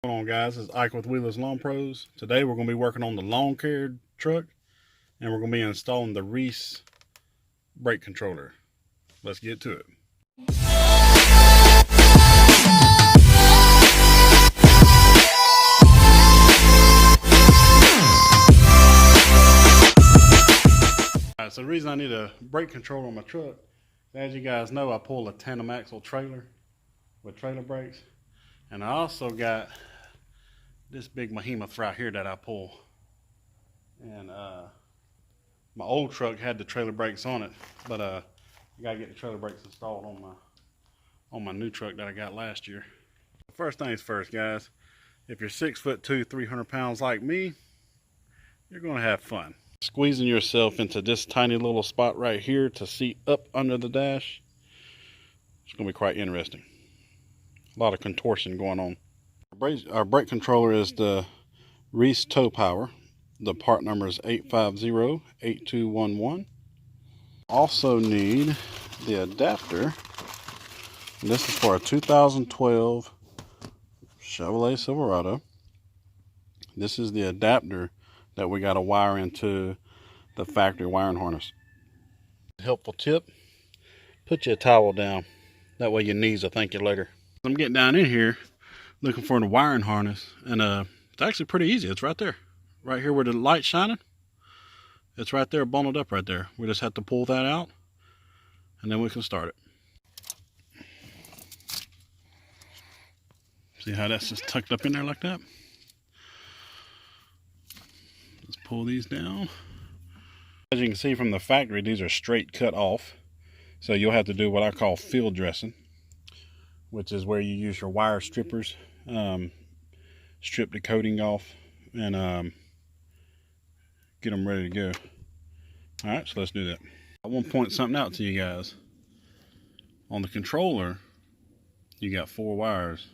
What's going on, guys? It's Ike with Wheelers Lawn Pros. Today we're going to be working on the lawn care truck, and we're going to be installing the Reese brake controller. Let's get to it. Alright, so the reason I need a brake controller on my truck, as you guys know, I pull a tandem axle trailer with trailer brakes, and I also got this big behemoth right here that I pull. And my old truck had the trailer brakes on it, but I gotta get the trailer brakes installed on my new truck that I got last year. First things first, guys, if you're 6'2", 300 pounds like me, you're gonna have fun squeezing yourself into this tiny little spot right here to seat up under the dash. It's gonna be quite interesting. A lot of contortion going on. Our brake controller is the Reese Tow Power. The part number is 850-8211. Also need the adapter. This is for a 2012 Chevy Silverado. This is the adapter that we got to wire into the factory wiring harness. Helpful tip: put your towel down. That way your knees will thank you later. I'm getting down in here looking for the wiring harness, and it's actually pretty easy. It's right there. Right here where the light's shining, it's right there, bundled up right there. We just have to pull that out, and then we can start it. See how that's just tucked up in there like that? Let's pull these down. As you can see from the factory, these are straight cut off. So you'll have to do what I call field dressing, which is where you use your wire strippers, strip the coating off, and get them ready to go. Alright, so let's do that. I want to point something out to you guys. On the controller, you got 4 wires.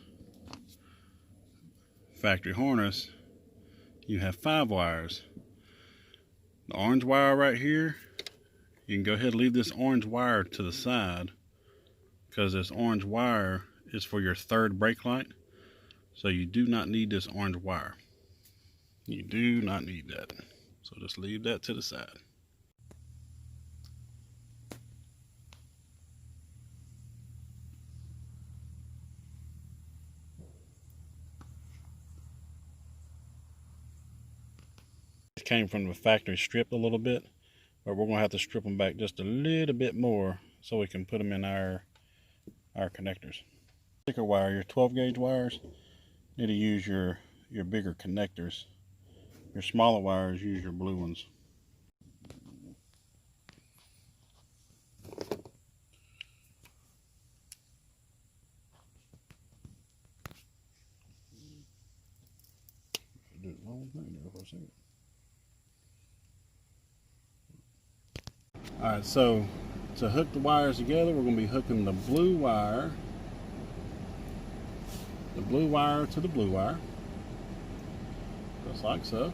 Factory harness, you have 5 wires. The orange wire right here, you can go ahead and leave this orange wire to the side, because this orange wire is for your 3rd brake light. So you do not need this orange wire. You do not need that. So just leave that to the side. It came from the factory stripped a little bit, but we're going to have to strip them back just a little bit more so we can put them in our connectors. Thicker wire, your 12 gauge wires, need to use your bigger connectors. Your smaller wires, use your blue ones. Do the wrong thing there for a second. Alright, so to hook the wires together, we're going to be hooking the blue wire to the blue wire, just like so.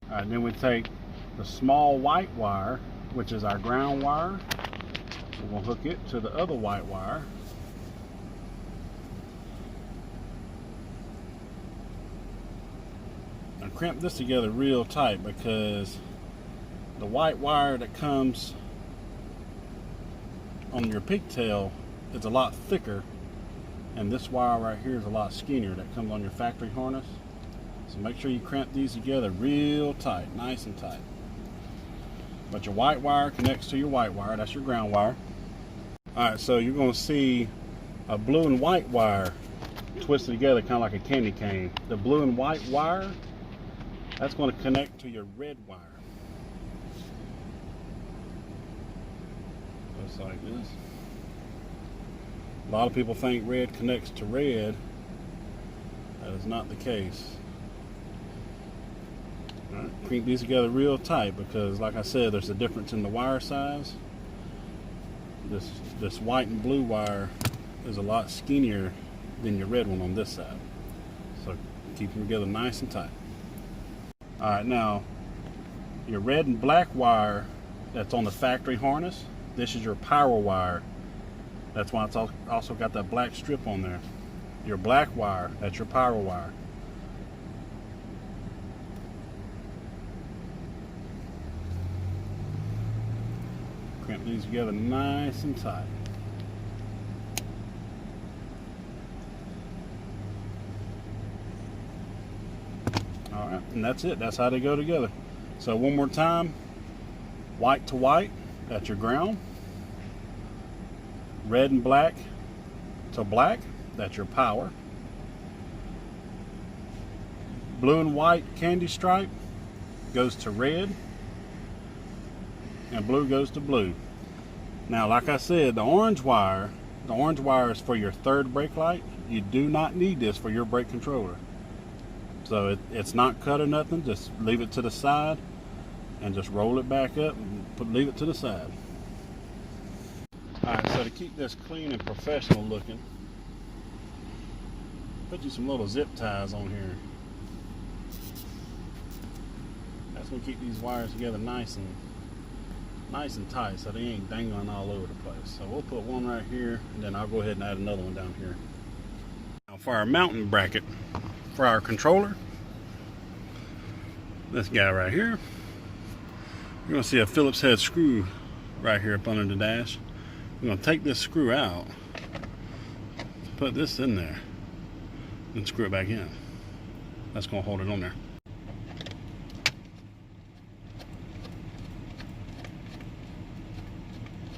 Alright, then we take the small white wire, which is our ground wire. We're going to hook it to the other white wire. And crimp this together real tight, because the white wire that comes on your pigtail is a lot thicker, and this wire right here is a lot skinnier that comes on your factory harness. So make sure you crimp these together real tight, nice and tight. But your white wire connects to your white wire, that's your ground wire. Alright, so you're going to see a blue and white wire twisted together kind of like a candy cane. The blue and white wire, that's going to connect to your red wire. Just like this. A lot of people think red connects to red. That is not the case. Alright, crimp these together real tight, because like I said, there's a difference in the wire size. This white and blue wire is a lot skinnier than your red one on this side. So keep them together nice and tight. Alright, now your red and black wire that's on the factory harness, this is your power wire. That's why it's also got that black strip on there. Your black wire, that's your power wire. Clamp these together nice and tight. Alright, and that's it. That's how they go together. So one more time. White to white, that's your ground. Red and black to black, that's your power. Blue and white candy stripe goes to red, and blue goes to blue. Now, like I said, the orange wire is for your third brake light. You do not need this for your brake controller. So it's not cut or nothing. Just leave it to the side and just roll it back up and leave it to the side. Alright, so to keep this clean and professional looking, put you some little zip ties on here. That's going to keep these wires together nice and tight so they ain't dangling all over the place. So we'll put one right here, and then I'll go ahead and add another one down here. Now for our mounting bracket for our controller, this guy right here, you're going to see a Phillips head screw right here up under the dash. We're going to take this screw out, put this in there, and screw it back in. That's going to hold it on there.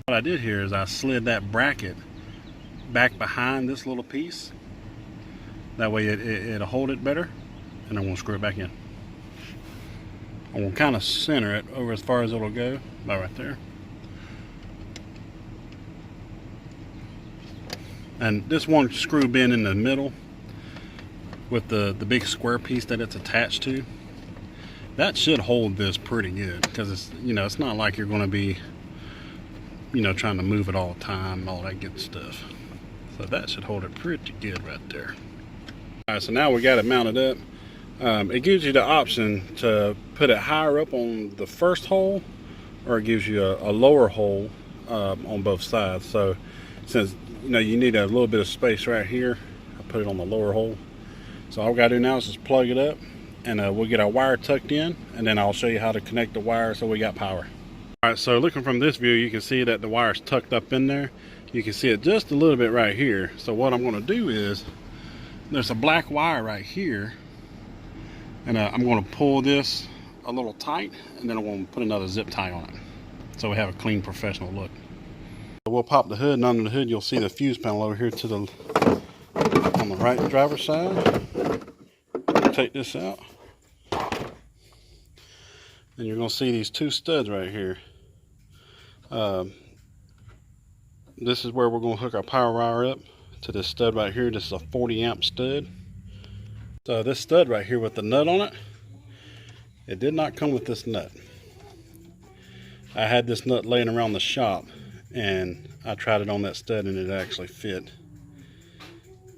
What I did here is I slid that bracket back behind this little piece. That way it'll hold it better, and I'm going to screw it back in. I'm going to kind of center it over as far as it'll go, about right there. And this one screw being in the middle with the big square piece that it's attached to, that should hold this pretty good, because it's, you know, it's not like you're going to be, you know, trying to move it all the time and all that good stuff. So that should hold it pretty good right there. Alright, so now we got it mounted up. It gives you the option to put it higher up on the first hole, or it gives you a lower hole on both sides. So since, you know, you need a little bit of space right here, I put it on the lower hole. So all we gotta do now is just plug it up, and we'll get our wire tucked in, and then I'll show you how to connect the wire so we got power. Alright, so looking from this view, you can see that the wire's tucked up in there. You can see it just a little bit right here. So what I'm going to do is, there's a black wire right here, and I'm going to pull this a little tight, and then I'm going to put another zip tie on it, so we have a clean, professional look. So we'll pop the hood, and under the hood you'll see the fuse panel over here to the on the right driver's side. Take this out, and you're going to see these two studs right here. This is where we're going to hook our power wire up to this stud right here. This is a 40 amp stud. So this stud right here with the nut on it, it did not come with this nut. I had this nut laying around the shop, and I tried it on that stud, and it actually fit.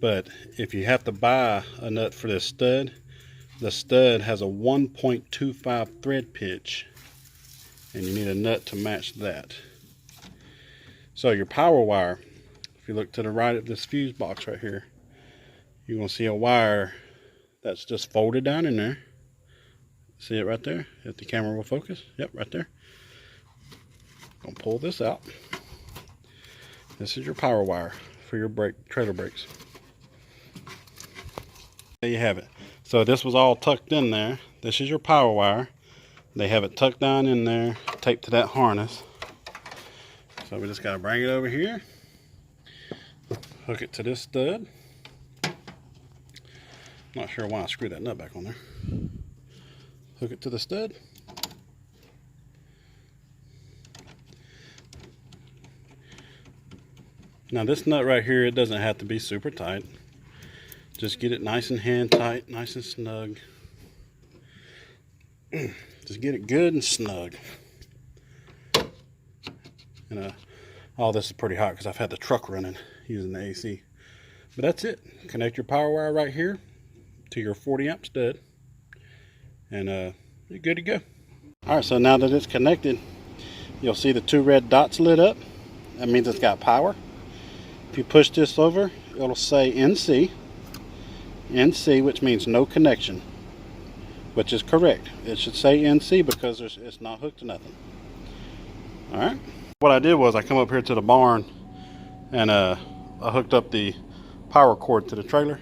But if you have to buy a nut for this stud, the stud has a 1.25 thread pitch, and you need a nut to match that. So your power wire, if you look to the right of this fuse box right here, you're going to see a wire that's just folded down in there. See it right there? If the camera will focus. Yep, right there. Gonna pull this out. This is your power wire for your trailer brakes. There you have it. So this was all tucked in there. This is your power wire. They have it tucked down in there, taped to that harness. So we just gotta bring it over here, hook it to this stud. Not sure why I screwed that nut back on there. Hook it to the stud. Now this nut right here, it doesn't have to be super tight. Just get it nice and hand tight, nice and snug. Just get it good and snug. And all this is pretty hot because I've had the truck running using the AC. But that's it. Connect your power wire right here to your 40 amp stud, and you're good to go. Alright, so now that it's connected, you'll see the two red dots lit up. That means it's got power. If you push this over, it'll say NC. NC, which means no connection, which is correct. It should say NC because it's not hooked to nothing. Alright. What I did was I come up here to the barn and I hooked up the power cord to the trailer.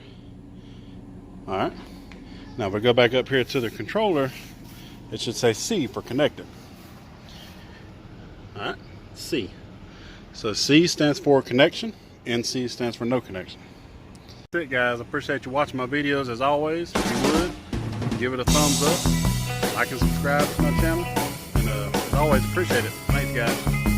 Alright. Now if we go back up here to the controller, it should say C for connected. Alright, C. So C stands for connection, NC stands for no connection. That's it, guys. I appreciate you watching my videos as always. If you would, give it a thumbs up, like and subscribe to my channel, and as always, appreciate it. Thanks, guys.